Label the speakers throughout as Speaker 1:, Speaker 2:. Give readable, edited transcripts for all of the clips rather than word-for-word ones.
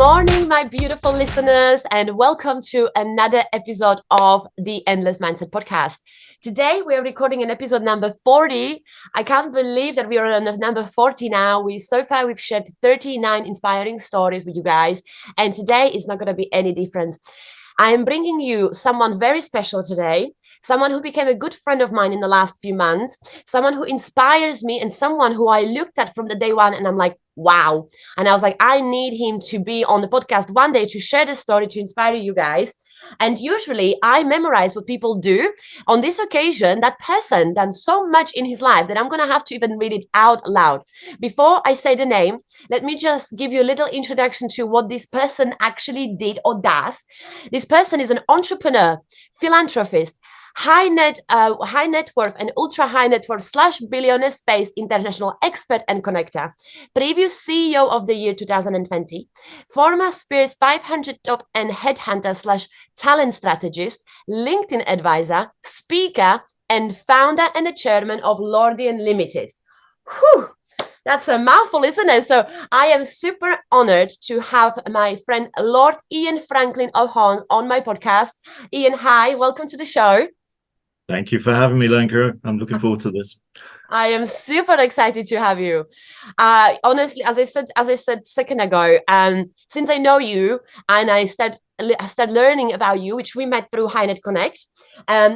Speaker 1: morning, my beautiful listeners, and welcome to another episode of the Endless Mindset podcast. Today, we are recording an episode number 40. I can't believe that we are on number 40 now. So far, we've shared 39 inspiring stories with you guys, and today is not going to be any different. I am bringing you someone very special today, someone who became a good friend of mine in the last few months, someone who inspires me, and someone who I looked at from the day one, and I'm like, wow. And I was like, I need him to be on the podcast one day to share the story, to inspire you guys. And usually I memorize what people do. On this occasion, that person done so much in his life that I'm going to have to even read it out loud. Before I say the name, let me just give you a little introduction to what this person actually did or does. This person is an entrepreneur, philanthropist, high net worth and ultra high net worth / billionaire space international expert and connector, previous CEO of the year 2020, former Spears 500 top and headhunter / talent strategist, LinkedIn advisor, speaker, and founder and the chairman of Lordian Limited. Whew. That's a mouthful, isn't it? So I am super honored to have my friend Lord Ian Franklin of Hawnes on my podcast. Ian, hi, welcome to the show.
Speaker 2: Thank you for having me, Lenka. I'm looking forward to this.
Speaker 1: I am super excited to have you. Honestly, as I said a second ago, since I know you and I started learning about you, which we met through HighNet Connect,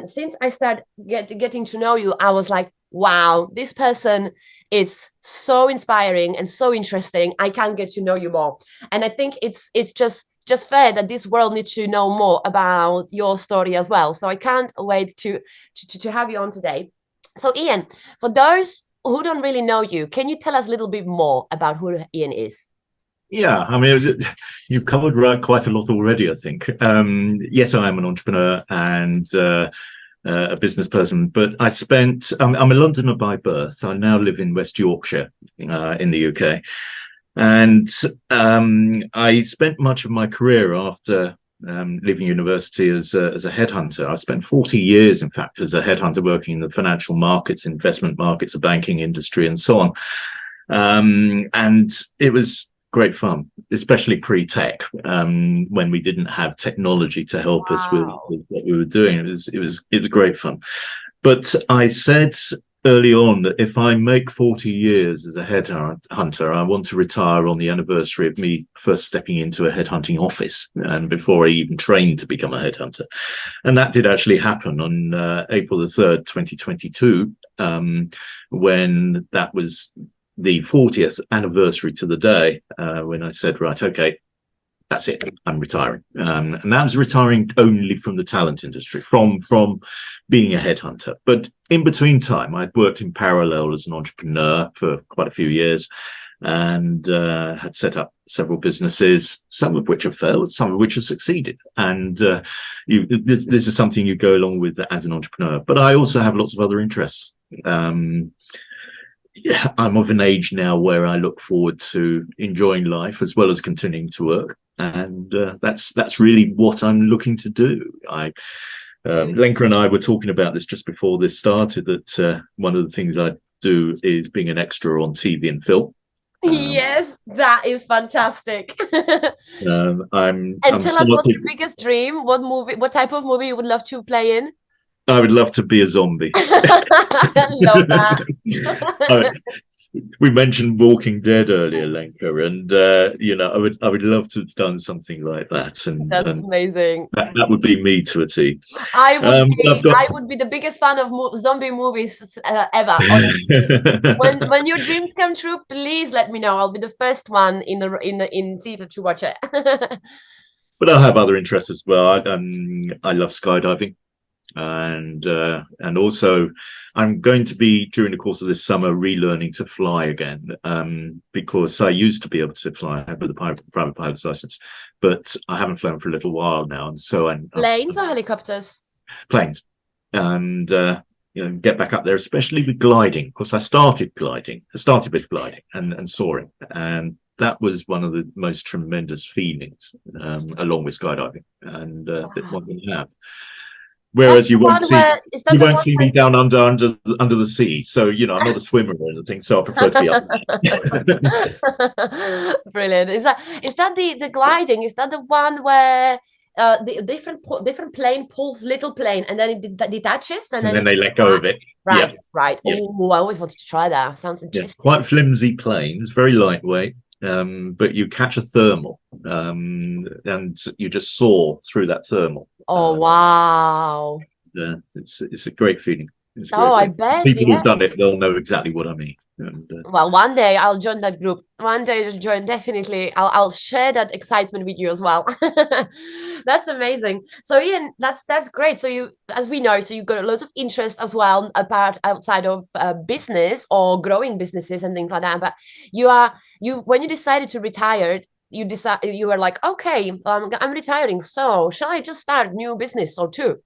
Speaker 1: since I started getting to know you, I was like, wow, this person is so inspiring and so interesting. I can't get to know you more. And I think it's just fair that this world needs to know more about your story as well. So I can't wait to have you on today. So Ian, for those who don't really know you, can you tell us a little bit more about who Ian is?
Speaker 2: Yeah, I mean, you've covered quite a lot already, I think. Yes, I am an entrepreneur and a business person, but I'm a Londoner by birth. I now live in West Yorkshire in the UK. And I spent much of my career after leaving university as a headhunter. I spent 40 years, in fact, as a headhunter working in the financial markets, investment markets, the banking industry, and so on. And it was great fun, especially pre-tech, when we didn't have technology to help us with what we were doing. It was great fun. But I said early on that if I make 40 years as a headhunter, I want to retire on the anniversary of me first stepping into a headhunting office, and before I even trained to become a headhunter. And that did actually happen on April the 3rd, 2022, when that was the 40th anniversary to the day, when I said, right, okay, that's it, I'm retiring. And that was retiring only from the talent industry, from being a headhunter. But in between time, I'd worked in parallel as an entrepreneur for quite a few years, and had set up several businesses, some of which have failed, some of which have succeeded. And this is something you go along with as an entrepreneur. But I also have lots of other interests. Yeah, I'm of an age now where I look forward to enjoying life as well as continuing to work, and that's really what I'm looking to do. Lenka and I were talking about this just before this started, that one of the things I do is being an extra on TV and film.
Speaker 1: Yes, that is fantastic.
Speaker 2: I'm
Speaker 1: tell us, what's your biggest dream? What type of movie you would love to play in?
Speaker 2: I would love to be a zombie.
Speaker 1: I love that.
Speaker 2: We mentioned Walking Dead earlier, Lenka, and I would love to have done something like that. And
Speaker 1: that's amazing.
Speaker 2: That would be me to a T.
Speaker 1: I would be the biggest fan of zombie movies ever. when your dreams come true, please let me know. I'll be the first one in theater to watch it.
Speaker 2: But I have other interests as well. I love skydiving. And also I'm going to be, during the course of this summer, relearning to fly again, because I used to be able to fly. I have a private pilot's license, but I haven't flown for a little while now, and so
Speaker 1: planes or helicopters?
Speaker 2: Planes. And get back up there, especially with gliding. Of course, I started with gliding and soaring, and that was one of the most tremendous feelings, along with skydiving, and that one can have.
Speaker 1: That's
Speaker 2: Whereas
Speaker 1: the one where is that
Speaker 2: you
Speaker 1: the
Speaker 2: won't
Speaker 1: one
Speaker 2: see me down under the sea. So I'm not a swimmer or anything. So I prefer to be up there.
Speaker 1: Brilliant. Is that the gliding? Is that the one where the different plane pulls little plane and then it detaches and
Speaker 2: And
Speaker 1: then
Speaker 2: then they let go of it.
Speaker 1: right,
Speaker 2: Yeah.
Speaker 1: right.
Speaker 2: Yeah.
Speaker 1: Oh, I always wanted to try that. Sounds
Speaker 2: Yeah.
Speaker 1: interesting.
Speaker 2: Quite flimsy planes, very lightweight. But you catch a thermal, and you just soar through that thermal.
Speaker 1: Oh wow.
Speaker 2: Yeah, it's a great feeling. It's a
Speaker 1: Oh,
Speaker 2: great
Speaker 1: I
Speaker 2: feeling.
Speaker 1: bet,
Speaker 2: People
Speaker 1: yeah.
Speaker 2: who've done it, they'll know exactly what I mean. And,
Speaker 1: Well, one day I'll join that group. One day I'll join, definitely. I'll share that excitement with you as well. That's amazing. So Ian, that's great. So you, as we know, so you've got lots of interest as well, apart outside of business or growing businesses and things like that. But you when you decided to retire, you were like, okay, I'm retiring, so shall I just start new business or two?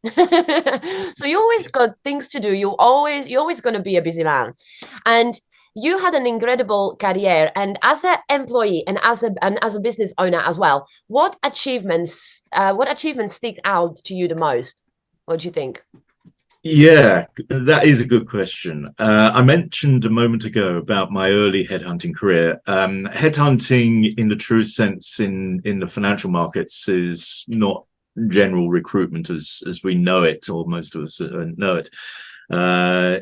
Speaker 1: So you always got things to do. You're always going to be a busy man, and you had an incredible career. And as an employee and as a business owner as well, what achievements stick out to you the most? What do you think?
Speaker 2: yeah, that is a good question. I mentioned a moment ago about my early headhunting career. Headhunting, in the true sense, in the financial markets, is not general recruitment as we know it, or most of us know it.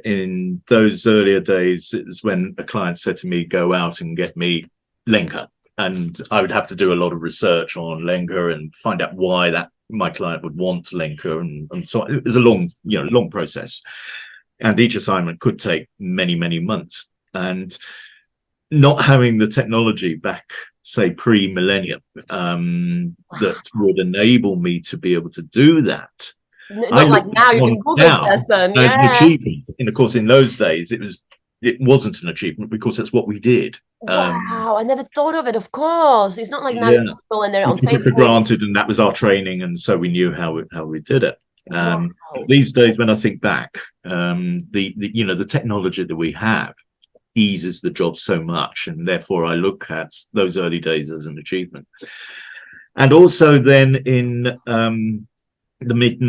Speaker 2: In those earlier days, it was when a client said to me, "Go out and get me Lenker," and I would have to do a lot of research on Lenker and find out why that my client would want Lenker, and so it was a long process, and each assignment could take many months. And not having the technology back, say pre-millennium, that would enable me to be able to do that. I
Speaker 1: Not like
Speaker 2: look
Speaker 1: now, you
Speaker 2: on
Speaker 1: can Google
Speaker 2: now
Speaker 1: person.
Speaker 2: as an
Speaker 1: Yeah.
Speaker 2: achievement, and of course, in those days, it wasn't an achievement because that's what we did.
Speaker 1: Wow, I never thought of it. Of course, it's not like now you
Speaker 2: Yeah,
Speaker 1: Google and they're
Speaker 2: we
Speaker 1: on
Speaker 2: took it for
Speaker 1: Facebook.
Speaker 2: granted, and that was our training, and so we knew how we did it.
Speaker 1: Wow.
Speaker 2: These days, when I think back, the technology that we have eases the job so much, and therefore I look at those early days as an achievement. And also then in the late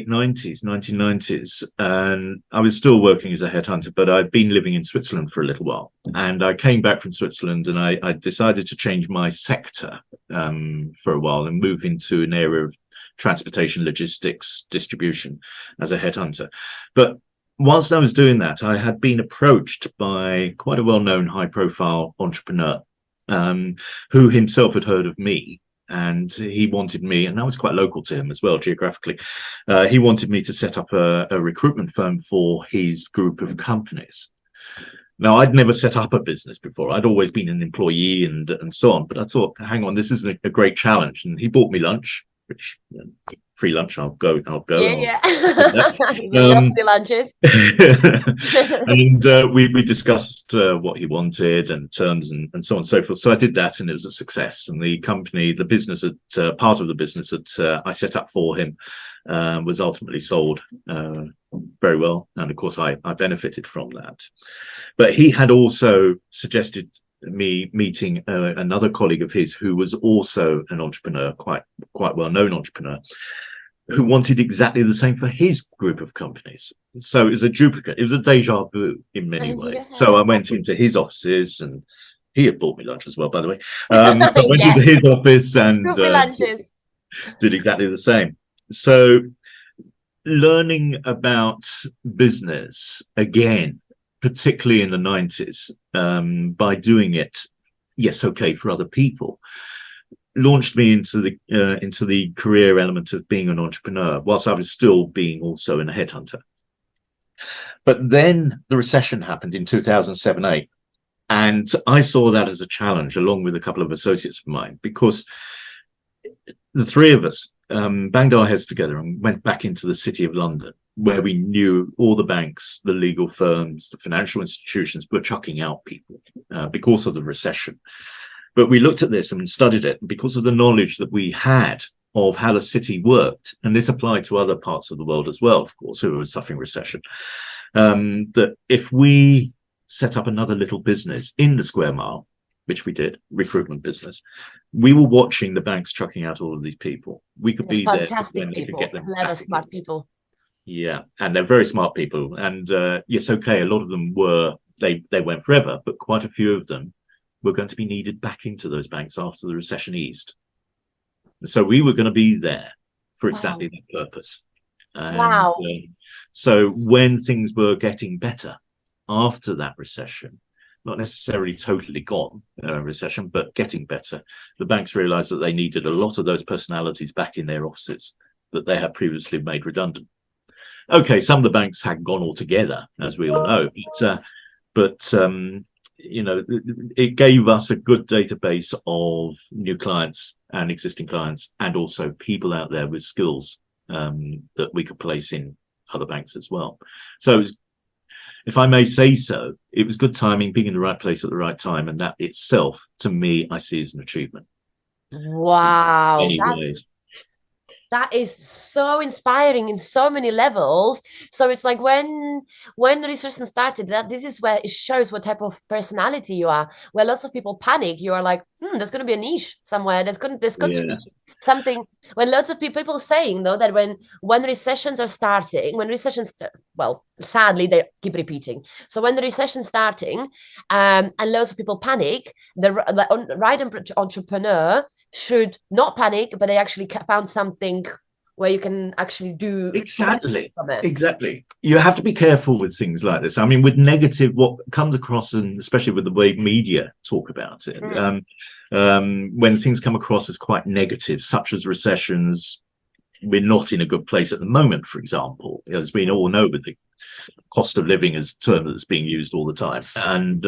Speaker 2: 90s, 1990s, and I was still working as a headhunter, but I'd been living in Switzerland for a little while, and I came back from Switzerland, and I decided to change my sector for a while and move into an area of transportation, logistics, distribution as a headhunter. But whilst I was doing that, I had been approached by quite a well-known high-profile entrepreneur who himself had heard of me, and he wanted me, and I was quite local to him as well geographically. He wanted me to set up a recruitment firm for his group of companies. Now, I'd never set up a business before. I'd always been an employee and so on. But I thought, hang on, this is a great challenge. And he bought me lunch, which free lunch. I'll go.
Speaker 1: Yeah. We love
Speaker 2: Um,
Speaker 1: the lunches.
Speaker 2: and we discussed what he wanted and terms and so on and so forth. So I did that, and it was a success. And the company, the business, part of the business that I set up for him was ultimately sold very well. And of course, I benefited from that. But he had also suggested me meeting another colleague of his who was also an entrepreneur, quite well-known entrepreneur, who wanted exactly the same for his group of companies. So it was a duplicate. It was a deja vu in many ways.
Speaker 1: Yeah.
Speaker 2: So I went into his offices, and he had bought me lunch as well, by the way. I went
Speaker 1: Yes.
Speaker 2: into his office and
Speaker 1: Scoop me lunches.
Speaker 2: did exactly the same. So learning about business again, particularly in the 90s, by doing it, yes, okay, for other people, launched me into the career element of being an entrepreneur, whilst I was still being also a headhunter. But then the recession happened in 2007-8, and I saw that as a challenge, along with a couple of associates of mine, because the three of us banged our heads together and went back into the city of London, where we knew all the banks, the legal firms, the financial institutions were chucking out people because of the recession. But we looked at this and studied it because of the knowledge that we had of how the city worked. And this applied to other parts of the world as well, of course, who were suffering recession. That if we set up another little business in the square mile, which we did, recruitment business, we were watching the banks chucking out all of these people. We could be there
Speaker 1: Fantastic
Speaker 2: when they could
Speaker 1: people,
Speaker 2: get them
Speaker 1: clever,
Speaker 2: back
Speaker 1: smart
Speaker 2: again.
Speaker 1: people.
Speaker 2: Yeah, and they're very smart people. And yes, okay, a lot of them were they went forever, but quite a few of them were going to be needed back into those banks after the recession eased. So we were going to be there for exactly
Speaker 1: Wow.
Speaker 2: that purpose. And
Speaker 1: Wow.
Speaker 2: so when things were getting better after that recession, not necessarily totally gone, recession, but getting better, the banks realized that they needed a lot of those personalities back in their offices that they had previously made redundant. Okay, some of the banks had gone altogether, as we all know, but you know, it gave us a good database of new clients and existing clients, and also people out there with skills that we could place in other banks as well. So it was, if I may say so, it was good timing, being in the right place at the right time, and that itself, to me, I see as an achievement in
Speaker 1: Wow.
Speaker 2: many ways.
Speaker 1: That is so inspiring in so many levels. So it's like when recession started, that this is where it shows what type of personality you are. Where lots of people panic, you are like, there's going to be a niche somewhere. There's got to
Speaker 2: Yeah,
Speaker 1: be something. When lots of people saying though that when recessions are starting, when recessions well, sadly they keep repeating. So when the recession's starting, and lots of people panic, the right entrepreneur should not panic, but they actually found something where you can actually do
Speaker 2: exactly.
Speaker 1: from it.
Speaker 2: Exactly. You have to be careful with things like this. I mean, with negative, what comes across, and especially with the way media talk about it, when things come across as quite negative, such as recessions, we're not in a good place at the moment, for example, as we all know, with the cost of living is a term that's being used all the time. And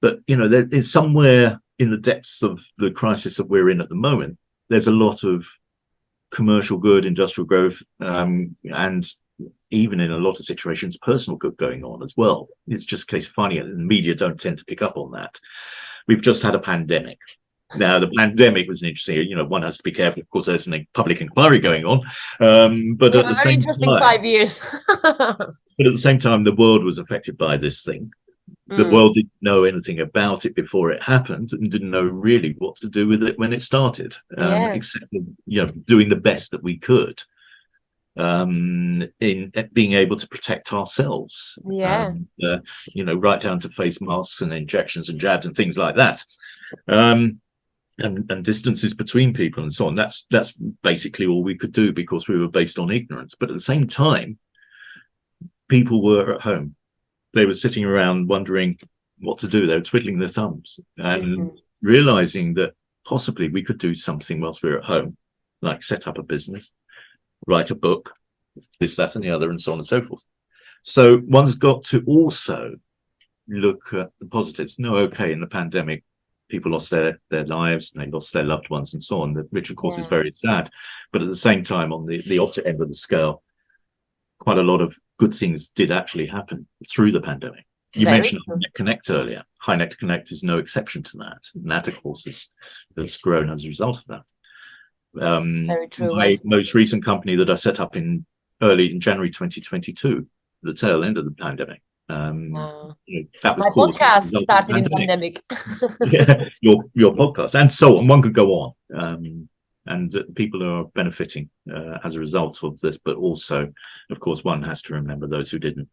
Speaker 2: but you know, there is somewhere in the depths of the crisis that we're in at the moment, there's a lot of commercial good, industrial growth, and even in a lot of situations, personal good going on as well. It's just a case of finding it, and the media don't tend to pick up on that. We've just had a pandemic. Now, the pandemic was interesting. You know, one has to be careful. Of course, there's a public inquiry going on, but
Speaker 1: We
Speaker 2: at
Speaker 1: have
Speaker 2: the
Speaker 1: a very
Speaker 2: same
Speaker 1: interesting
Speaker 2: time,
Speaker 1: 5 years.
Speaker 2: the world was affected by this thing. The
Speaker 1: Mm,
Speaker 2: world didn't know anything about it before it happened, and didn't know really what to do with it when it started,
Speaker 1: yeah,
Speaker 2: except doing the best that we could in being able to protect ourselves.
Speaker 1: yeah,
Speaker 2: Right down to face masks and injections and jabs and things like that. And distances between people and so on. That's basically all we could do because we were based on ignorance. But at the same time, people were at home. They were sitting around wondering what to do. They were twiddling their thumbs and realizing that possibly we could do something whilst we were at home, like set up a business, write a book, this, that, and the other, and so on and so forth. So one's got to also look at the positives. No, okay, in the pandemic, people lost their lives and they lost their loved ones and so on, which of course is
Speaker 1: yeah.
Speaker 2: very sad. But at the same time, on the opposite end of the scale, quite a lot of good things did actually happen through the pandemic. You
Speaker 1: Very
Speaker 2: mentioned
Speaker 1: true.
Speaker 2: HighNet Connect earlier. HighNet Connect is no exception to that. And that, of course, has grown as a result of that.
Speaker 1: Very true. Well
Speaker 2: My
Speaker 1: said.
Speaker 2: most recent company that I set up early in January 2022, the tail end of the pandemic, that was
Speaker 1: My
Speaker 2: caused as a
Speaker 1: podcast
Speaker 2: result of the
Speaker 1: started in
Speaker 2: pandemic.
Speaker 1: pandemic.
Speaker 2: Yeah, your podcast and so on. One could go on, and people are benefiting as a result of this. But also, of course, one has to remember those who didn't.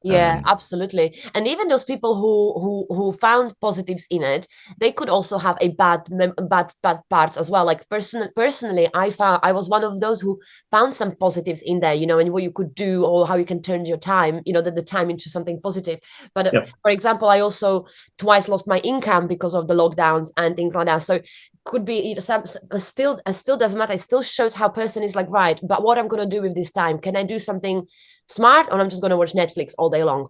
Speaker 1: Yeah,
Speaker 2: Um,
Speaker 1: absolutely. And even those people who found positives in it, they could also have a bad parts as well. Like personally, I was one of those who found some positives in there, and what you could do or how you can turn your time, the time into something positive. But
Speaker 2: yeah,
Speaker 1: for example, I also twice lost my income because of the lockdowns and things like that. So could be still doesn't matter. It still shows how person is like, right, but what I'm gonna do with this time? Can I do something smart, or I'm just going to watch Netflix all day long?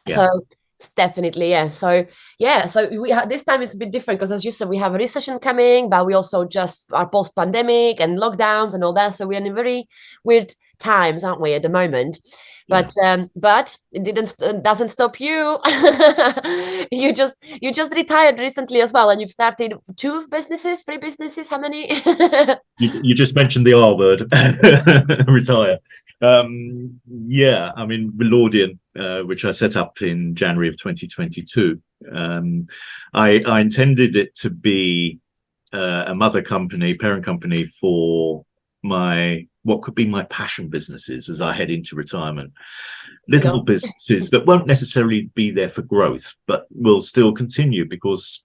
Speaker 2: yeah,
Speaker 1: So it's definitely, yeah. So yeah, so this time it's a bit different because, as you said, we have a recession coming, but we also just are post-pandemic and lockdowns and all that. So we're in very weird times, aren't we, at the moment?
Speaker 2: yeah.
Speaker 1: But it doesn't stop you. You just retired recently as well, and you've started 2 businesses, 3 businesses. How many?
Speaker 2: You just mentioned the R word, retire. Yeah, I mean, Velaudian, which I set up in January of 2022. I intended it to be a mother company, parent company for my what could be my passion businesses as I head into retirement. Little businesses that won't necessarily be there for growth, but will still continue because,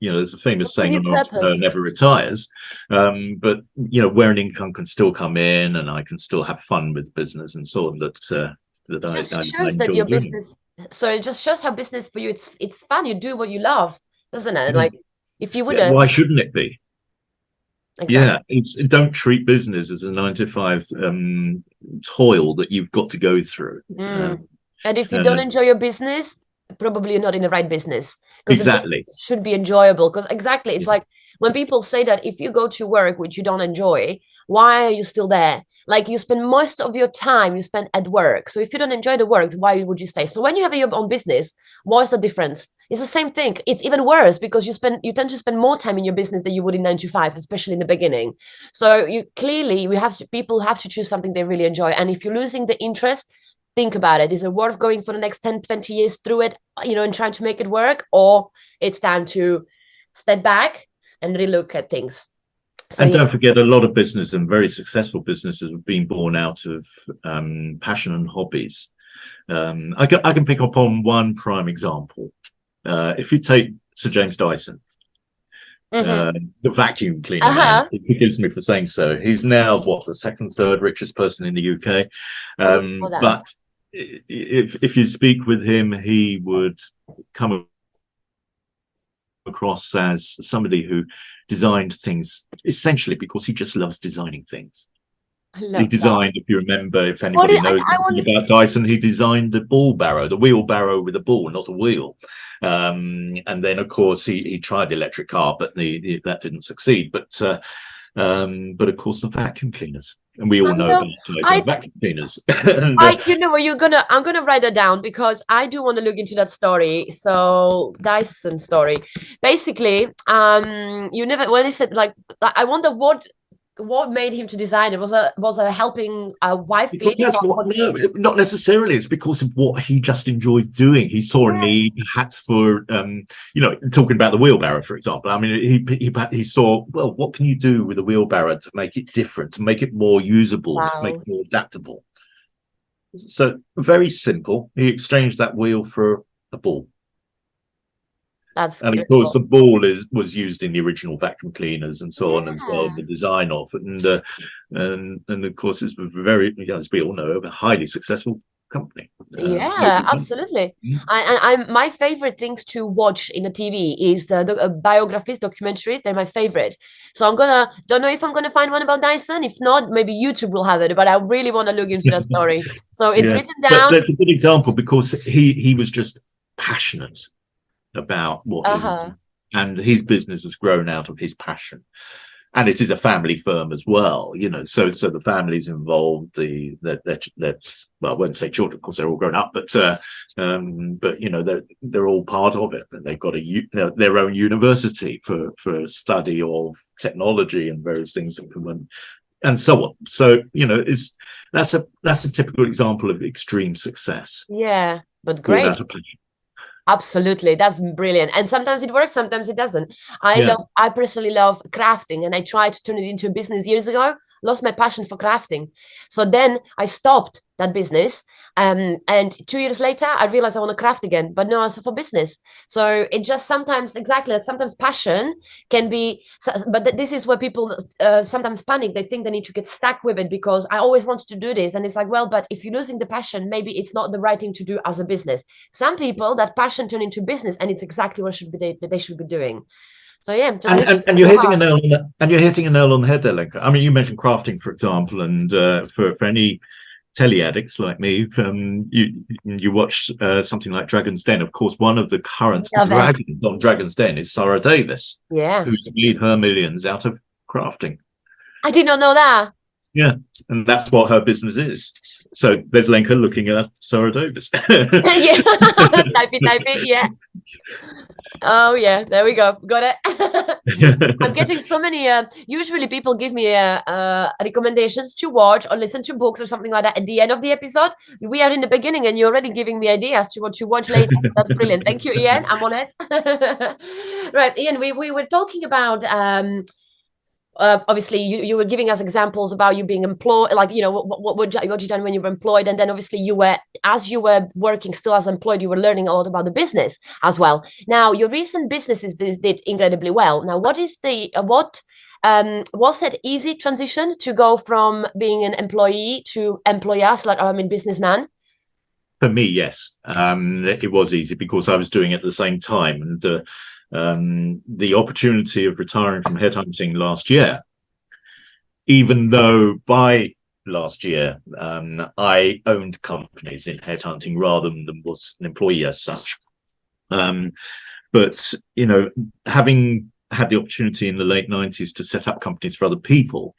Speaker 2: there's a famous saying, an entrepreneur never retires. But, where an income can still come in and I can still have fun with business and so on, that I
Speaker 1: shows
Speaker 2: enjoy
Speaker 1: that your
Speaker 2: doing.
Speaker 1: business, so it just shows how business for you, it's fun. You do what you love, doesn't it? Like, if you wouldn't,
Speaker 2: why shouldn't it be?
Speaker 1: Exactly.
Speaker 2: Yeah, don't treat business as a 9 to 5 toil that you've got to go through.
Speaker 1: And if you don't enjoy your business, probably you're not in the right business.
Speaker 2: Exactly.
Speaker 1: It should be enjoyable. Because it's like when people say that if you go to work which you don't enjoy, why are you still there? Like, you spend most of your time you spend at work. So if you don't enjoy the work, why would you stay? So when you have your own business, what's the difference? It's the same thing. It's even worse because you tend to spend more time in your business than you would in 9 to 5, especially in the beginning. So people have to choose something they really enjoy. And if you're losing the interest, think about it. Is it worth going for the next 10, 20 years through it, and trying to make it work? Or it's time to step back and relook at things. So,
Speaker 2: and don't forget, a lot of business and very successful businesses have been born out of passion and hobbies. I can pick up on one prime example. If you take Sir James Dyson, the vacuum cleaner man, he forgives me for saying so. He's now the second, third richest person in the UK. But if you speak with him, he would come across as somebody who designed things essentially because he just loves designing things. He designed, if you remember, if anybody knows anything about Dyson, he designed the wheelbarrow with a ball, not a wheel. And then, of course, he tried the electric car, but that didn't succeed. But of course, the vacuum cleaners. And we all know about Dyson vacuum cleaners.
Speaker 1: I'm gonna write that down because I do want to look into that story. So Dyson story, basically, when he said, like, I wonder what made him to design it. Was a helping a wife?
Speaker 2: No, not necessarily. It's because of what he just enjoyed doing. He saw a need, perhaps, for talking about the wheelbarrow, for example. I mean, he saw, well, what can you do with a wheelbarrow to make it different, to make it more usable, to make it more adaptable? So very simple. He exchanged that wheel for a ball. And of course, the ball was used in the original vacuum cleaners and so on as well, the design of it, and of course, it's very, as we all know, a highly successful company.
Speaker 1: Absolutely. And my favorite things to watch in the TV is the biographies, documentaries. They're my favorite. So don't know if I'm gonna find one about Dyson. If not, maybe YouTube will have it. But I really want to look into that story. So it's written down.
Speaker 2: But that's a good example because he was just passionate about what he was doing, and his business was grown out of his passion. And it is a family firm as well, so the family's involved. Well, I won't say children, of course, they're all grown up, but they're all part of it. And they've got their own university for study of technology and various things and so on. So that's a typical example of extreme success.
Speaker 1: Yeah, but great. Absolutely, that's brilliant. And sometimes it works, sometimes it doesn't. I personally love crafting, and I tried to turn it into a business years ago. Lost my passion for crafting, so then I stopped that business. And 2 years later, I realized I want to craft again, but no, also for business. So it just sometimes sometimes passion can be, but this is where people sometimes panic. They think they need to get stuck with it because I always wanted to do this, and it's like, well, but if you're losing the passion, maybe it's not the right thing to do as a business. Some people, that passion turn into business, and it's exactly what they should be doing. So and
Speaker 2: you're hitting a nail on the head there, Lenka. I mean, you mentioned crafting, for example, and for any telly addicts like me, you watch something like Dragon's Den. Of course, one of the current dragons on Dragon's Den is Sarah Davis, who's made her millions out of crafting.
Speaker 1: I did not know that.
Speaker 2: Yeah, and that's what her business is. So there's Lenka looking at Sarah Davis.
Speaker 1: Type it, yeah. Oh yeah, there we go. Got it. I'm getting so many. Usually, people give me recommendations to watch or listen to books or something like that at the end of the episode. We are in the beginning, and you're already giving me ideas to what to watch later. That's brilliant. Thank you, Ian. I'm on it. Right, Ian. We were talking about obviously you were giving us examples about you being employed, like, you know, what you done when you were employed, and then obviously as you were working still as employed, you were learning a lot about the business as well. Now your recent businesses did incredibly well. Now what is the was it easy transition to go from being an employee to employer, so like, I mean, businessman?
Speaker 2: For me, yes, it was easy because I was doing it at the same time, and the opportunity of retiring from headhunting last year, even though by last year I owned companies in headhunting rather than was an employee as such. But, you know, having had the opportunity in the late 90s to set up companies for other people,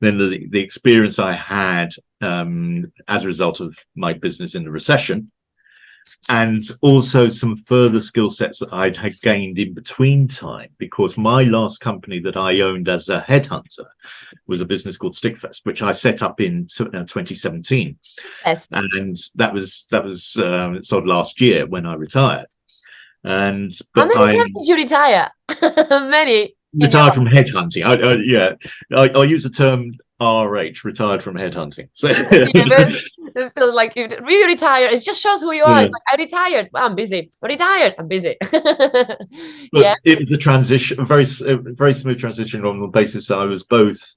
Speaker 2: then the experience I had as a result of my business in the recession, and also some further skill sets that I'd had gained in between time, because my last company that I owned as a headhunter was a business called Stickfest, which I set up in 2017.
Speaker 1: Yes.
Speaker 2: And that was sort of last year when I retired. And
Speaker 1: how many times did you retire? Many.
Speaker 2: Retired from headhunting. I'll use the term RH, retired from headhunting. So
Speaker 1: it's still like you really retire. It just shows who you are.
Speaker 2: Yeah.
Speaker 1: It's like, I retired. Well, I'm busy. I retired. I'm busy.
Speaker 2: But it was a transition, a very smooth transition on the basis that I was both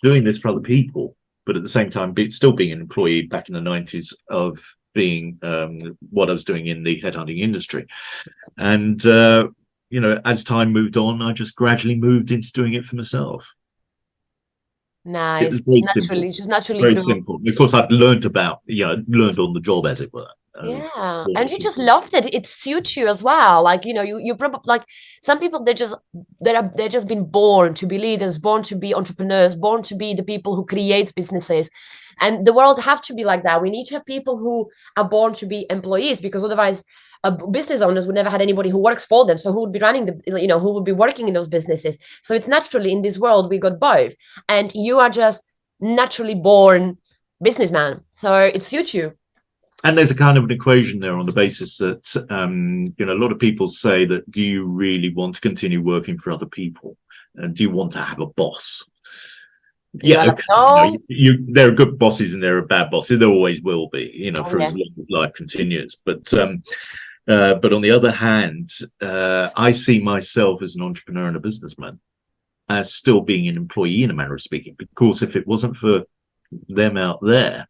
Speaker 2: doing this for other people, but at the same time still being an employee back in the 90s of being what I was doing in the headhunting industry. And you know, as time moved on, I just gradually moved into doing it for myself.
Speaker 1: Nice.
Speaker 2: It was very
Speaker 1: naturally,
Speaker 2: simple.
Speaker 1: just naturally
Speaker 2: Very
Speaker 1: grew.
Speaker 2: simple. Of course, I'd learned learned on the job, as it were.
Speaker 1: Yeah, and you just loved it. It suits you as well. Like, you know, you probably, like, some people, they're just been born to be leaders, born to be entrepreneurs, born to be the people who create businesses. And the world have to be like that. We need to have people who are born to be employees, because otherwise business owners would never had anybody who works for them. So who would be running who would be working in those businesses? So it's naturally in this world, we got both. And you are just naturally born businessman. So it suits you.
Speaker 2: And there's a kind of an equation there on the basis that, you know, a lot of people say that, do you really want to continue working for other people? And do you want to have a boss? Yeah, okay.
Speaker 1: No.
Speaker 2: There are good bosses and there are bad bosses. There always will be, you know, for as long as life continues. But on the other hand, I see myself as an entrepreneur and a businessman as still being an employee, in a manner of speaking, because if it wasn't for them out there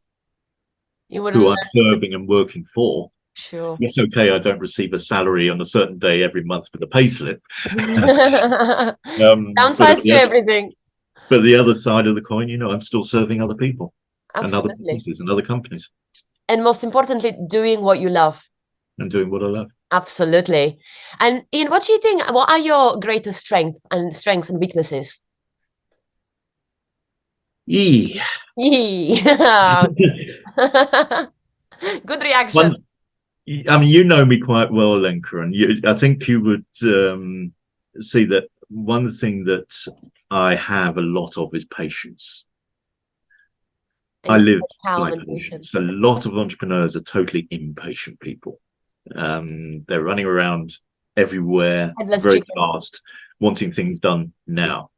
Speaker 2: who I'm serving and working for,
Speaker 1: sure,
Speaker 2: yes, okay, I don't receive a salary on a certain day every month with a pay slip.
Speaker 1: Downsides to everything.
Speaker 2: But the other side of the coin, you know, I'm still serving other people.
Speaker 1: Absolutely.
Speaker 2: And other businesses and other companies.
Speaker 1: And most importantly, doing what you love.
Speaker 2: And doing what I love.
Speaker 1: Absolutely. And Ian, what do you think? What are your greatest strengths and weaknesses?
Speaker 2: Yeah.
Speaker 1: Good reaction.
Speaker 2: I mean, you know me quite well, Lenka, and I think you would see that one thing that I have a lot of is patience. I live by patience. A lot of entrepreneurs are totally impatient people. They're running around everywhere very fast, wanting things done now.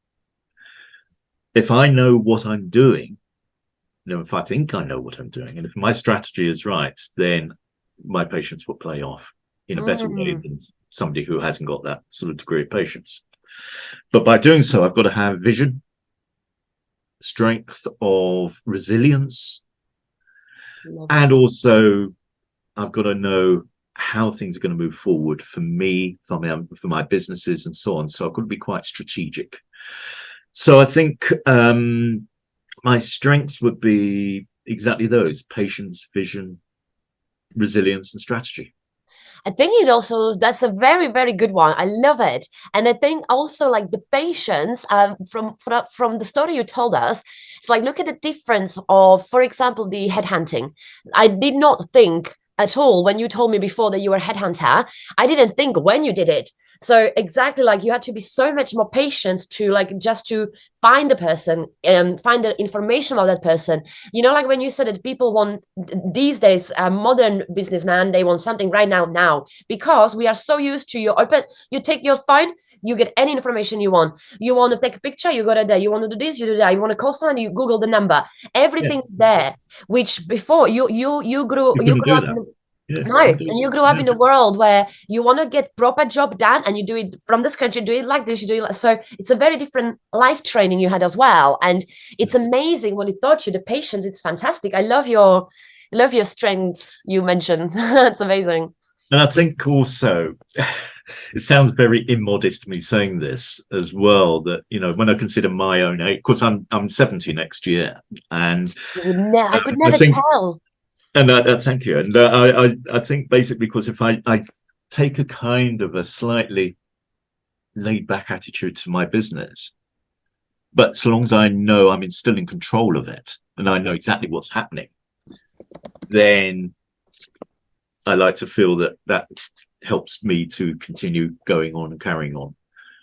Speaker 2: If I know what I'm doing, you know, if I think I know what I'm doing, and if my strategy is right, then my patience will play off in a better way than somebody who hasn't got that sort of degree of patience. But by doing so, I've got to have vision, strength of resilience, and also I've got to know how things are going to move forward for me, for my businesses and so on. So I've got to be quite strategic. So I think my strengths would be exactly those: patience, vision, resilience, and strategy.
Speaker 1: I think that's a very, very good one. I love it. And I think also, like, the patience, from the story you told us, it's like, look at the difference of, for example, the headhunting. I did not think at all when you told me before that you were a headhunter. I didn't think when you did it. So exactly, like, you had to be so much more patient to, like, just to find the person and find the information about that person. You know, like when you said that people want these days, a modern businessman, they want something right now, because we are so used to you take your phone, you get any information you want. You want to take a picture, you got it there. You want to do this, you do that. You want to call someone, you Google the number. Everything is there. Which before you grew
Speaker 2: do
Speaker 1: up
Speaker 2: that.
Speaker 1: no, and you grew up in a world where you want to get proper job done, and you do it from the scratch. You do it like this. You do it so. It's a very different life training you had as well, and it's amazing when it taught you the patience. It's fantastic. I love your strengths you mentioned. It's amazing.
Speaker 2: And I think also, it sounds very immodest me saying this as well, that, you know, when I consider my own age, of course, I'm 70 next year, and
Speaker 1: I could never tell.
Speaker 2: And thank you. And I think basically because if I take a kind of a slightly laid back attitude to my business, but so long as I know I'm still in control of it and I know exactly what's happening, then I like to feel that helps me to continue going on and carrying on,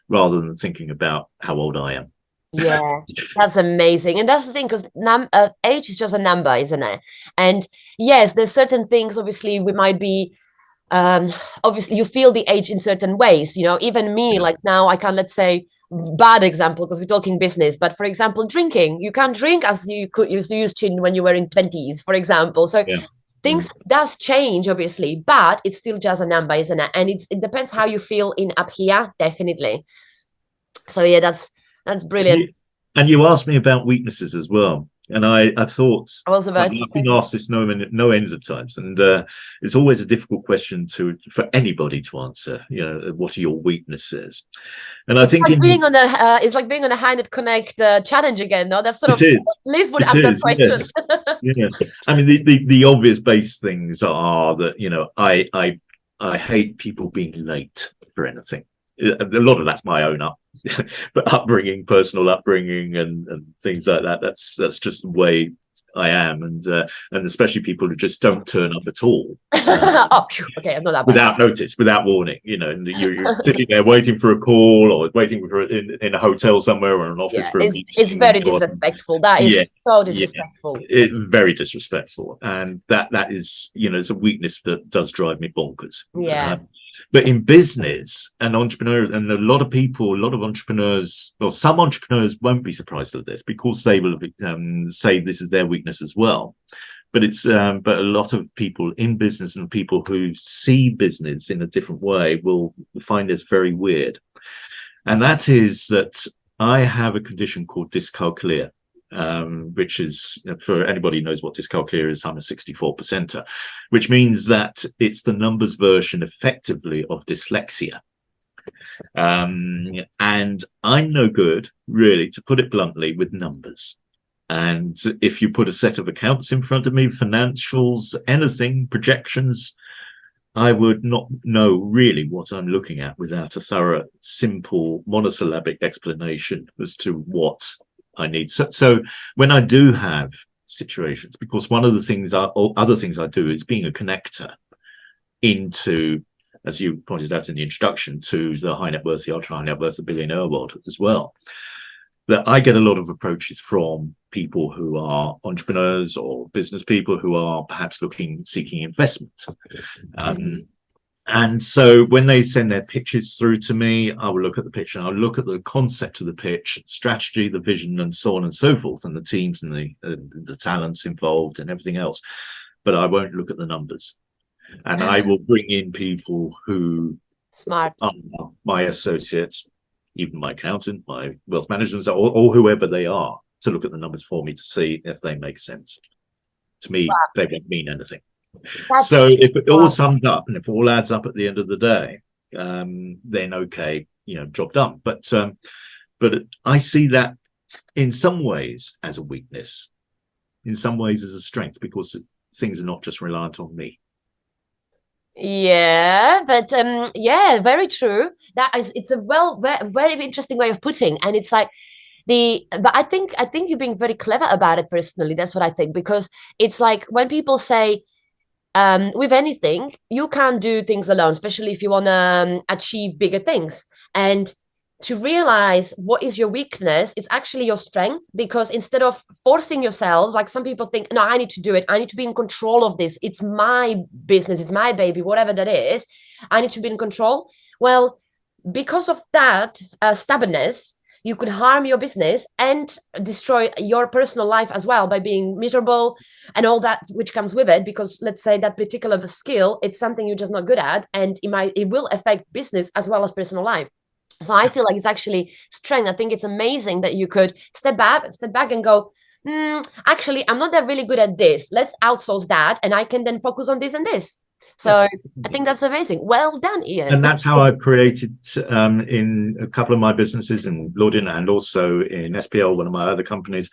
Speaker 2: rather than thinking about how old I am.
Speaker 1: Yeah, that's amazing. And that's the thing, because age is just a number, isn't it? And yes, there's certain things, obviously, we might be, obviously, you feel the age in certain ways. You know, even me, like now, I can, let's say, bad example, because we're talking business, but for example, drinking, you can't drink as you used to when you were in 20s, for example. So things does change, obviously, but it's still just a number, isn't it? And it depends how you feel in up here, definitely. So yeah, that's brilliant.
Speaker 2: And you asked me about weaknesses as well. And I thought,
Speaker 1: I've
Speaker 2: been asked this no ends of times, and it's always a difficult question for anybody to answer. You know, what are your weaknesses? And I think
Speaker 1: it's like being on a High Net Connect challenge again. No, that's sort of Liz would ask that question.
Speaker 2: Yes. Yeah, I mean the obvious base things are that, you know, I hate people being late for anything. A lot of that's my own upbringing, personal upbringing, and things like that. That's just the way I am, and especially people who just don't turn up at all.
Speaker 1: Okay, I'm not that bad.
Speaker 2: Without notice, without warning, you know, and you're sitting there waiting for a call, or waiting for in a hotel somewhere, or an office for a meeting.
Speaker 1: It's very disrespectful. That is so disrespectful.
Speaker 2: It's very disrespectful, and that is, you know, it's a weakness that does drive me bonkers.
Speaker 1: Yeah.
Speaker 2: But in business and entrepreneur, and a lot of entrepreneurs, well, some entrepreneurs won't be surprised at this, because they will say this is their weakness as well. But but a lot of people in business, and people who see business in a different way, will find this very weird. And that is that I have a condition called dyscalculia, which is, for anybody who knows what dyscalculia is, I'm a 64%er, which means that it's the numbers version effectively of dyslexia. And I'm no good, really, to put it bluntly, with numbers. And if you put a set of accounts in front of me, financials, anything, projections, I would not know really what I'm looking at without a thorough, simple, monosyllabic explanation as to what I need. So when I do have situations, because one of the things other things I do is being a connector into, as you pointed out in the introduction, to the high net worth, the ultra high net worth, the billionaire world as well, that I get a lot of approaches from people who are entrepreneurs or business people who are perhaps seeking investment. And so when they send their pitches through to me, I will look at the pitch, and I'll look at the concept of the pitch, strategy, the vision, and so on and so forth, and the teams and the talents involved and everything else. But I won't look at the numbers. And I will bring in people who
Speaker 1: are
Speaker 2: my associates, even my accountant, my wealth managers, or whoever they are, to look at the numbers for me to see if they make sense. To me, they don't mean anything. So if it all sums up, and if all adds up at the end of the day, then okay, you know, job done. But I see that in some ways as a weakness, in some ways as a strength, because things are not just reliant on me.
Speaker 1: Yeah, but yeah, very true. It's a very interesting way of putting, and it's like but I think you're being very clever about it personally. That's what I think, because it's like when people say, with anything, you can't do things alone, especially if you want to achieve bigger things. And to realize what is your weakness, it's actually your strength, because instead of forcing yourself, like some people think, no, I need to do it, I need to be in control of this, it's my business, it's my baby, whatever that is, I need to be in control. Well, because of that stubbornness, you could harm your business and destroy your personal life as well by being miserable and all that which comes with it. Because let's say that particular skill, it's something you're just not good at, and it will affect business as well as personal life. So I feel like it's actually strength. I think it's amazing that you could step back and go, actually, I'm not that really good at this. Let's outsource that, and I can then focus on this and this. So I think that's amazing. Well done, Ian.
Speaker 2: And that's how I've created in a couple of my businesses in Lodin and also in SPL, one of my other companies,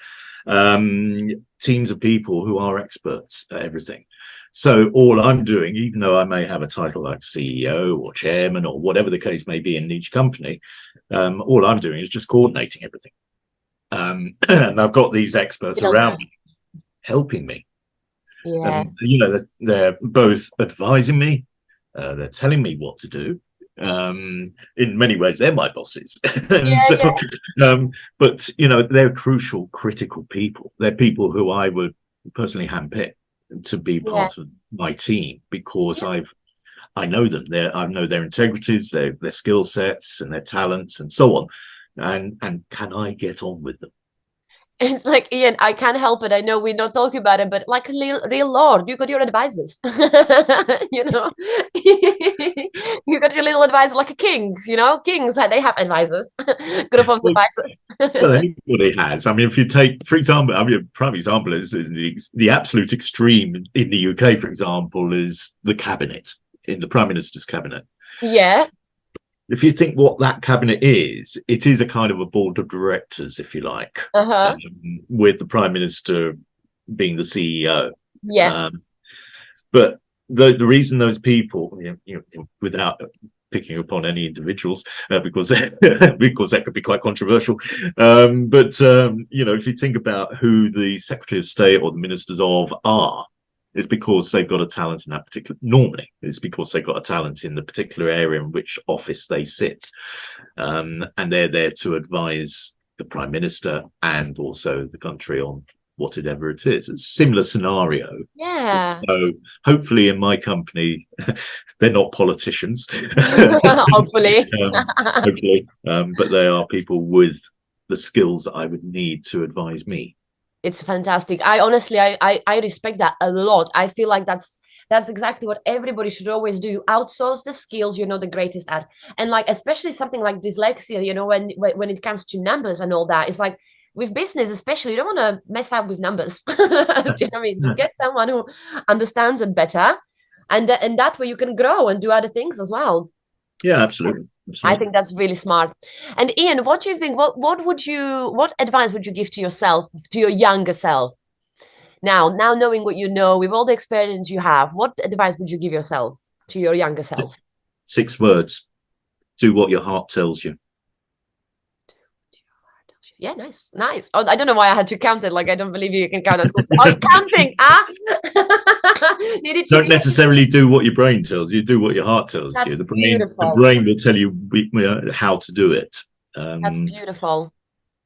Speaker 2: teams of people who are experts at everything. So all I'm doing, even though I may have a title like CEO or chairman or whatever the case may be in each company, all I'm doing is just coordinating everything. And I've got these experts around me helping me.
Speaker 1: Yeah.
Speaker 2: They're both advising me, they're telling me what to do. In many ways, they're my bosses. But they're crucial, critical people. They're people who I would personally handpick to be part of my team, because I know them. I know their integrities, their skill sets, and their talents, and so on. And can I get on with them?
Speaker 1: It's like, Ian, I can't help it. I know we're not talking about it, but like a real lord, you got your advisors. You got your little advisor, like a kings. Kings, they have advisors, group of advisors.
Speaker 2: Well, anybody has. I mean, if you take, for example, a prime example is the absolute extreme in the UK, for example, is the cabinet, in the Prime Minister's cabinet.
Speaker 1: Yeah.
Speaker 2: If you think what that cabinet is, it is a kind of a board of directors, if you like, with the Prime Minister being the CEO.
Speaker 1: Yeah.
Speaker 2: But the reason those people, without picking upon any individuals, because that could be quite controversial. But if you think about who the Secretary of State or the ministers of are, it's because they've got a talent in that particular. Normally, it's because they've got a talent in the particular area in which office they sit, and they're there to advise the Prime Minister and also the country on whatever it is. It's a similar scenario.
Speaker 1: Yeah.
Speaker 2: So hopefully, in my company, they're not politicians.
Speaker 1: Hopefully.
Speaker 2: Hopefully, but they are people with the skills that I would need to advise me.
Speaker 1: It's fantastic. I honestly, I respect that a lot. I feel like that's exactly what everybody should always do. Outsource the skills you're not the greatest at. And like, especially something like dyslexia, when it comes to numbers and all that, it's like with business, especially, you don't want to mess up with numbers. Do you know what I mean? Just get someone who understands it better. And that way you can grow and do other things as well.
Speaker 2: Yeah, absolutely.
Speaker 1: I think that's really smart. And Ian, what do you think? What advice would you give to yourself, to your younger self? Now knowing what you know, with all the experience you have, what advice would you give yourself to your younger self? 6
Speaker 2: words. Do what your heart tells you.
Speaker 1: Yeah, nice. Oh, I don't know why I had to count it. Like, I don't believe you can count until I'm counting.
Speaker 2: Don't necessarily do what your brain tells you. Do what your heart tells you. The brain will tell you how to do it.
Speaker 1: That's beautiful.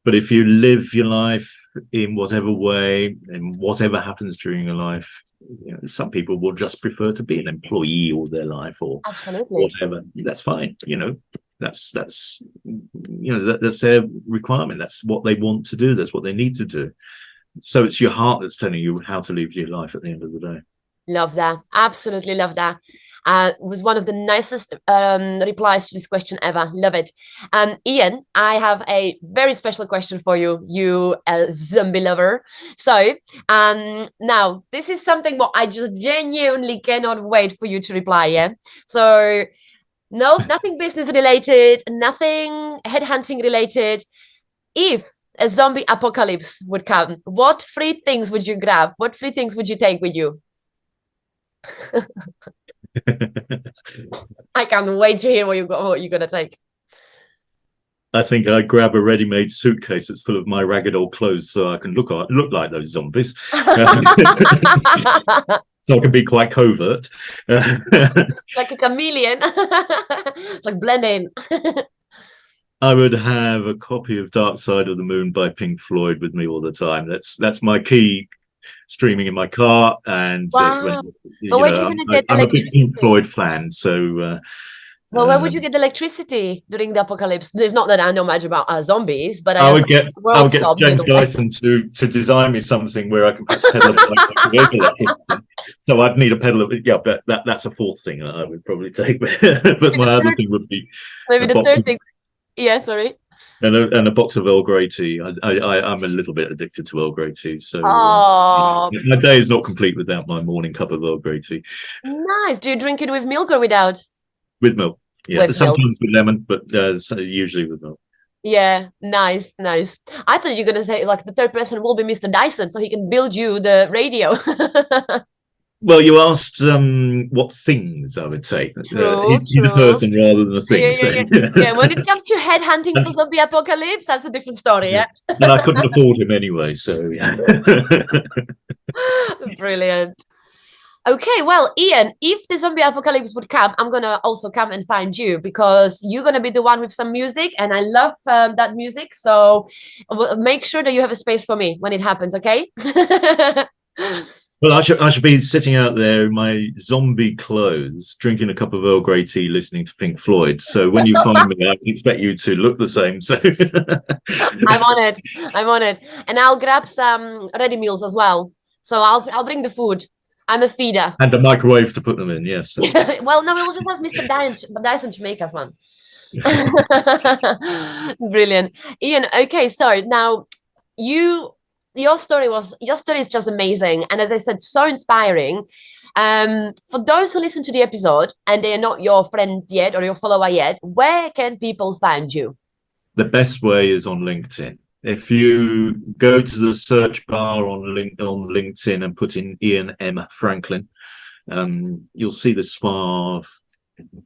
Speaker 2: But if you live your life in whatever way and whatever happens during your life, some people will just prefer to be an employee all their life or whatever. That's fine. That's their requirement. That's what they want to do. That's what they need to do. So it's your heart that's telling you how to live your life at the end of the day.
Speaker 1: Love that. Absolutely love that. It was one of the nicest replies to this question ever. Love it. Ian, I have a very special question for you, you zombie lover. So now this is something what I just genuinely cannot wait for you to reply. Yeah. So no, nothing business related, nothing headhunting related. If a zombie apocalypse would come, what 3 things would you grab? What 3 things would you take with you? I can't wait to hear what you're gonna take.
Speaker 2: I think I'd grab a ready-made suitcase that's full of my ragged old clothes so I can look like those zombies. So I can be quite covert.
Speaker 1: Like a chameleon. It's like blend in.
Speaker 2: I would have a copy of Dark Side of the Moon by Pink Floyd with me all the time. That's my key, streaming in my car. And
Speaker 1: wow. I'm a big Pink Floyd
Speaker 2: fan, so
Speaker 1: Well, where would you get electricity during the apocalypse? There's not that I know much about zombies, but
Speaker 2: I
Speaker 1: I
Speaker 2: would get
Speaker 1: world stops in
Speaker 2: James
Speaker 1: a way.
Speaker 2: Dyson to design me something where I can perhaps pedal a bike to create electricity. So I'd need a pedal. Yeah, but that's a fourth thing that I would probably take. But my other thing would be
Speaker 1: Maybe
Speaker 2: a
Speaker 1: the
Speaker 2: box
Speaker 1: third thing. Yeah, sorry.
Speaker 2: and a box of Earl Grey tea. I'm a little bit addicted to Earl Grey tea, so
Speaker 1: Oh,
Speaker 2: my day is not complete without my morning cup of Earl Grey tea
Speaker 1: nice. Do you drink it with milk or without?
Speaker 2: with milk. Yeah,
Speaker 1: With milk.
Speaker 2: sometimes with lemon, but usually with milk.
Speaker 1: Yeah, nice, nice. I thought you were gonna say like the third person will be Mr. Dyson, so he can build you the radio.
Speaker 2: Well, you asked what things I would say.
Speaker 1: True,
Speaker 2: He's a
Speaker 1: true.
Speaker 2: person rather than a
Speaker 1: Yeah,
Speaker 2: thing.
Speaker 1: yeah,
Speaker 2: So,
Speaker 1: yeah. Yeah, when it comes to headhunting for
Speaker 2: and,
Speaker 1: zombie apocalypse, that's a different story,
Speaker 2: yeah.
Speaker 1: yeah.
Speaker 2: And I couldn't afford him anyway. So, yeah.
Speaker 1: Brilliant. Okay, well, Ian, if the zombie apocalypse would come, I'm gonna also come and find you because you're gonna be the one with some music, and I love that music. So make sure that you have a space for me when it happens, okay?
Speaker 2: Well, I should be sitting out there in my zombie clothes, drinking a cup of Earl Grey tea, listening to Pink Floyd. So when you find me, I expect you to look the same. So
Speaker 1: I'm on it. I'm on it, and I'll grab some ready meals as well. So I'll bring the food. I'm a feeder.
Speaker 2: and a microwave to put them in. Yes.
Speaker 1: Well, no, we'll just ask Mr. Dyson to make us one. Brilliant. Ian, okay, so now your story is just amazing. And as I said, so inspiring. For those who listen to the episode and they're not your friend yet or your follower yet, where can people find you?
Speaker 2: The best way is on LinkedIn. If you go to the search bar on LinkedIn and put in Ian M. Franklin, you'll see the suave,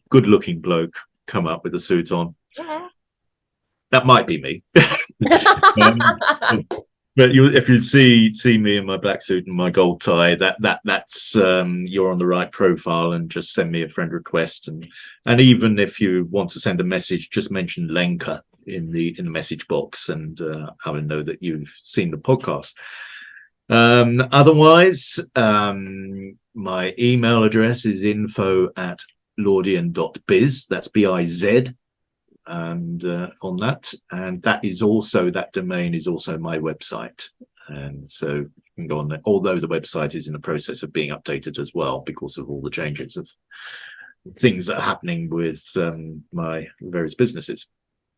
Speaker 2: good-looking bloke come up with a suit on.
Speaker 1: Yeah.
Speaker 2: That might be me. But if you see me in my black suit and my gold tie, that's you're on the right profile, and just send me a friend request. And even if you want to send a message, just mention Lenka in the message box, and I will know that you've seen the podcast. Otherwise, my email address is info@laudian.biz. That's biz. And on that, and that domain is also my website, and so you can go on there, although the website is in the process of being updated as well because of all the changes of things that are happening with my various businesses.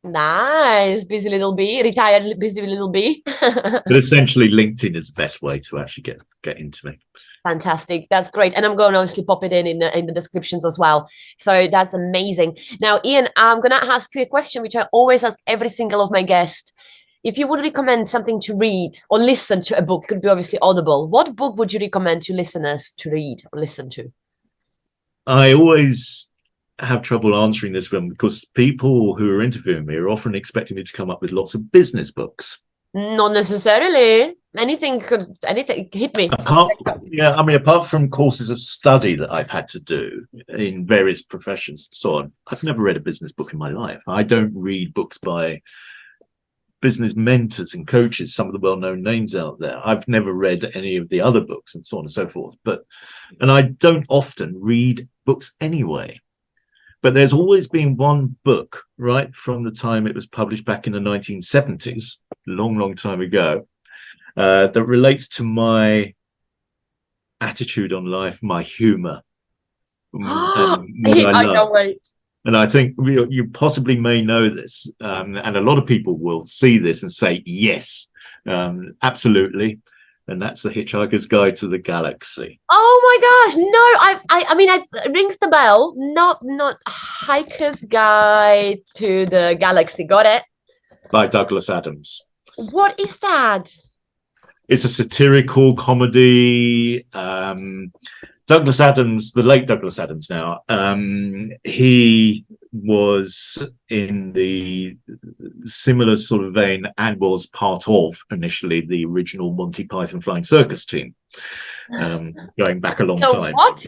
Speaker 1: Nice, busy little bee, retired busy little bee.
Speaker 2: But essentially LinkedIn is the best way to actually get into me.
Speaker 1: Fantastic. That's great. And I'm going to obviously pop it in the descriptions as well. So that's amazing. Now, Ian, I'm going to ask you a question, which I always ask every single of my guests. If you would recommend something to read or listen to, a book, it could be obviously Audible, what book would you recommend to listeners to read or listen to?
Speaker 2: I always have trouble answering this one because people who are interviewing me are often expecting me to come up with lots of business books.
Speaker 1: Not necessarily. Anything hit me.
Speaker 2: Apart from courses of study that I've had to do in various professions and so on, I've never read a business book in my life. I don't read books by business mentors and coaches, some of the well-known names out there. I've never read any of the other books and so on and so forth. And I don't often read books anyway. But there's always been one book, right from the time it was published back in the 1970s, long time ago, that relates to my attitude on life, my humor.
Speaker 1: I can't wait.
Speaker 2: And I think you possibly may know this, and a lot of people will see this and say, yes, absolutely. And that's The Hitchhiker's Guide to the Galaxy.
Speaker 1: Oh my gosh, no, I mean, it rings the bell. Not Hiker's Guide to the Galaxy. Got it?
Speaker 2: By Douglas Adams.
Speaker 1: What is that?
Speaker 2: It's a satirical comedy. Douglas Adams, the late Douglas Adams now, he was in the similar sort of vein and was part of initially the original Monty Python Flying Circus team, going back a long time.
Speaker 1: What?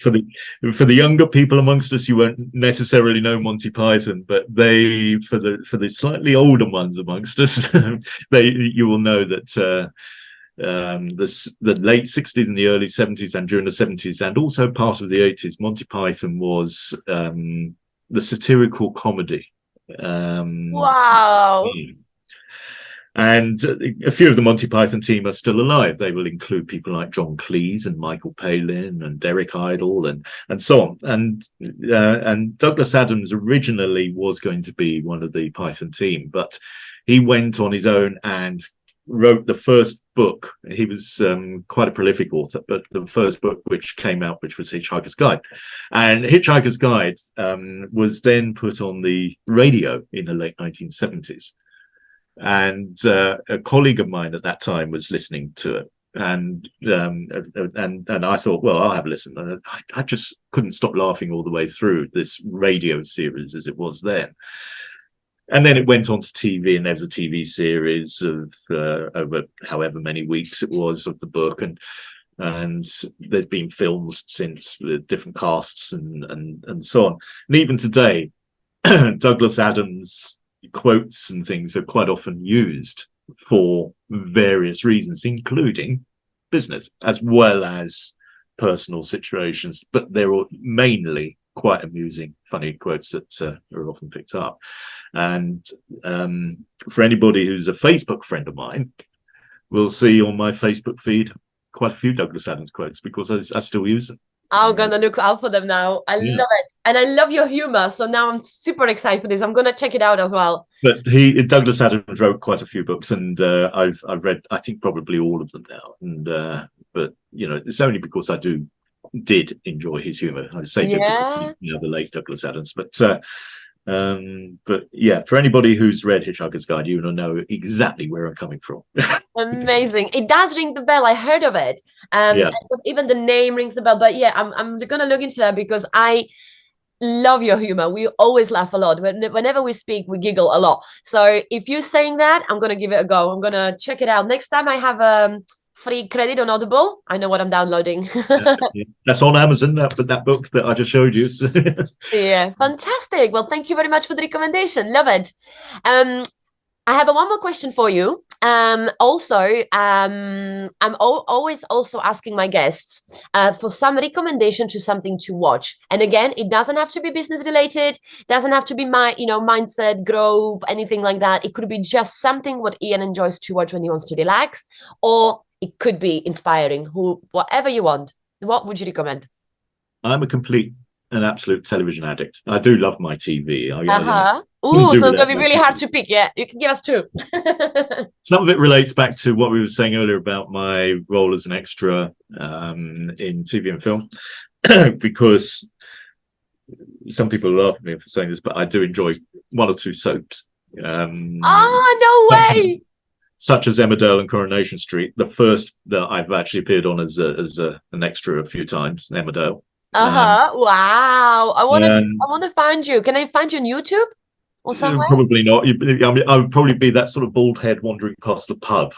Speaker 2: For the younger people amongst us, you won't necessarily know Monty Python, but for the slightly older ones amongst us, you will know that the late 60s and the early 70s and during the 70s and also part of the 80s, Monty Python was the satirical comedy.
Speaker 1: Wow.
Speaker 2: And a few of the Monty Python team are still alive. They will include people like John Cleese and Michael Palin and Derek Idle and so on. And Douglas Adams originally was going to be one of the Python team, but he went on his own and wrote the first book. He was quite a prolific author, but the first book which came out, which was Hitchhiker's Guide. And Hitchhiker's Guide was then put on the radio in the late 1970s. And a colleague of mine at that time was listening to it, and I thought, well, I'll have a listen. And I just couldn't stop laughing all the way through this radio series as it was then. And then it went on to TV, and there was a TV series of over however many weeks it was of the book, and there's been films since with different casts and so on. And even today, Douglas Adams quotes and things are quite often used for various reasons, including business as well as personal situations, but they're all mainly quite amusing, funny quotes that are often picked up. And for anybody who's a Facebook friend of mine, will see on my Facebook feed quite a few Douglas Adams quotes because I still use them.
Speaker 1: I'm gonna look out for them now. I love it, and I love your humor. So now I'm super excited for this. I'm gonna check it out as well.
Speaker 2: But Douglas Adams wrote quite a few books, and I've read, I think, probably all of them now. And but it's only because I did enjoy his humor. I say did because the late Douglas Adams, but yeah, for anybody who's read Hitchhiker's Guide, you will know exactly where I'm coming from.
Speaker 1: Amazing. It does ring the bell. I heard of it. Even the name rings the bell. But yeah, I'm gonna look into that because I love your humor. We always laugh a lot. Whenever we speak, we giggle a lot. So if you're saying that, I'm gonna give it a go. I'm gonna check it out. Next time I have free credit on Audible, I know what I'm downloading.
Speaker 2: That's on Amazon, that book that I just showed you.
Speaker 1: Yeah, fantastic. Well, thank you very much for the recommendation. Love it. I have one more question for you. I'm always also asking my guests for some recommendation to something to watch. And again, it doesn't have to be business related, doesn't have to be mindset, growth, anything like that. It could be just something what Ian enjoys to watch when he wants to relax, or it could be inspiring, whatever you want. What would you recommend?
Speaker 2: I'm a complete and absolute television addict. I do love my TV.
Speaker 1: So it's going to be really hard to pick. Yeah, you can give us two.
Speaker 2: Some of it relates back to what we were saying earlier about my role as an extra in TV and film, because some people laugh at me for saying this, but I do enjoy one or two soaps.
Speaker 1: No way!
Speaker 2: Such as Emmerdale and Coronation Street. The first that I've actually appeared on as an extra a few times, Emmerdale.
Speaker 1: Wow. I want to find you. Can I find you on YouTube or somewhere?
Speaker 2: Probably not. I would probably be that sort of bald head wandering past the pub.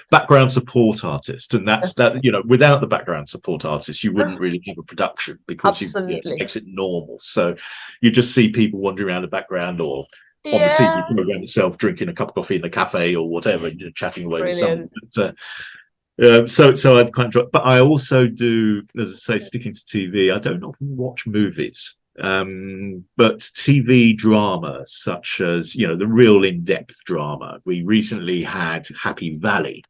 Speaker 2: Background support artist, and that's that. Without the background support artist, you wouldn't really have a production because it makes it normal. So you just see people wandering around the background or on the TV program itself, drinking a cup of coffee in the cafe or whatever, chatting away with someone. So I'd quite enjoy, but I also do, as I say, sticking to TV. I don't often watch movies, but TV drama, such as the real in-depth drama. We recently had Happy Valley,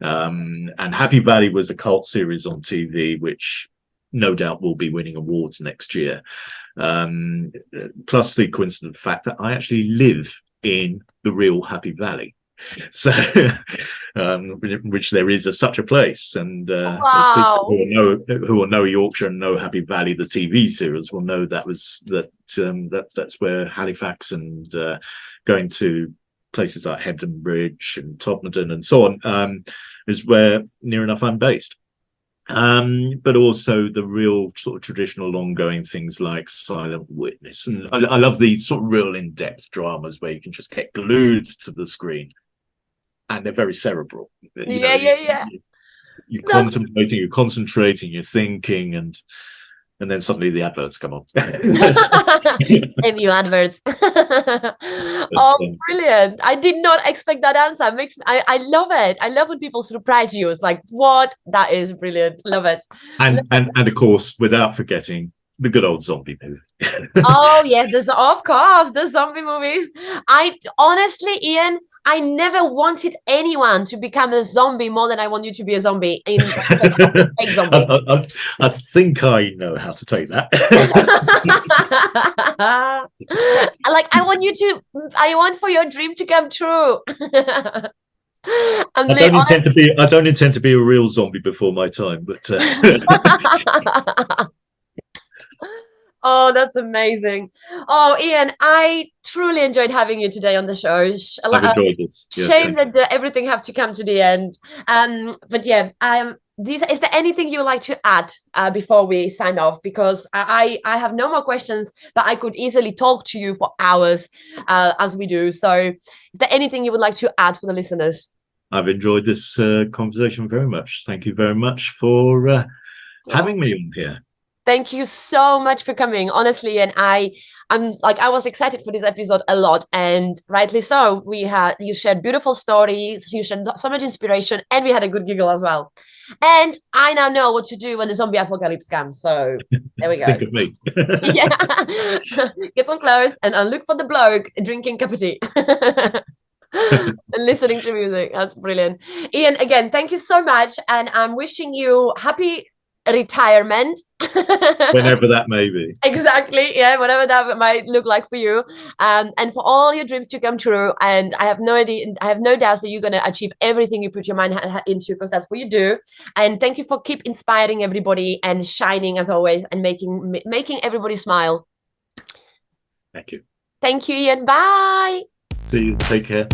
Speaker 2: and Happy Valley was a cult series on TV, which no doubt will be winning awards next year. Plus the coincident fact that I actually live in the real Happy Valley. So which there is such a place, and
Speaker 1: wow.
Speaker 2: people who will know Yorkshire and know Happy Valley, the TV series, will know that's where Halifax and going to places like Hebden Bridge and Todmorden and so on is where near enough I'm based. But also the real sort of traditional ongoing things like Silent Witness, and I love these sort of real in-depth dramas where you can just get glued to the screen. And they're very cerebral. You're contemplating, you're concentrating, you're thinking, and then suddenly the adverts come on.
Speaker 1: New adverts. Brilliant! I did not expect that answer. I love it. I love when people surprise you. It's like, what? That is brilliant. Love it.
Speaker 2: And of course, without forgetting the good old zombie movie.
Speaker 1: Oh yes, of course, the zombie movies. I honestly, Ian, I never wanted anyone to become a zombie more than I want you to be a zombie in like a fake zombie.
Speaker 2: I think I know how to take that.
Speaker 1: Like I want for your dream to come true.
Speaker 2: I don't intend to be a real zombie before my time, but
Speaker 1: Oh, that's amazing. Oh, Ian, I truly enjoyed having you today on the show.
Speaker 2: I've enjoyed this.
Speaker 1: Shame that everything have to come to the end. But yeah, is there anything you would like to add before we sign off? Because I have no more questions, but I could easily talk to you for hours as we do. So is there anything you would like to add for the listeners?
Speaker 2: I've enjoyed this conversation very much. Thank you very much for having me on here.
Speaker 1: Thank you so much for coming, honestly. And I was excited for this episode a lot, and rightly so. You shared beautiful stories, you shared so much inspiration, and we had a good giggle as well. And I now know what to do when the zombie apocalypse comes. So there we go.
Speaker 2: Think of me.
Speaker 1: Yeah. Get some clothes and look for the bloke drinking cup of tea. And listening to music. That's brilliant. Ian, again, thank you so much. And I'm wishing you happy retirement.
Speaker 2: Whenever that may be.
Speaker 1: Exactly. Yeah, whatever that might look like for you. And for all your dreams to come true. And I have no doubts that you're going to achieve everything you put your mind into, because that's what you do. And thank you for keep inspiring everybody and shining as always, and making everybody smile.
Speaker 2: Thank you.
Speaker 1: Thank you, Ian. Bye.
Speaker 2: See you. Take care.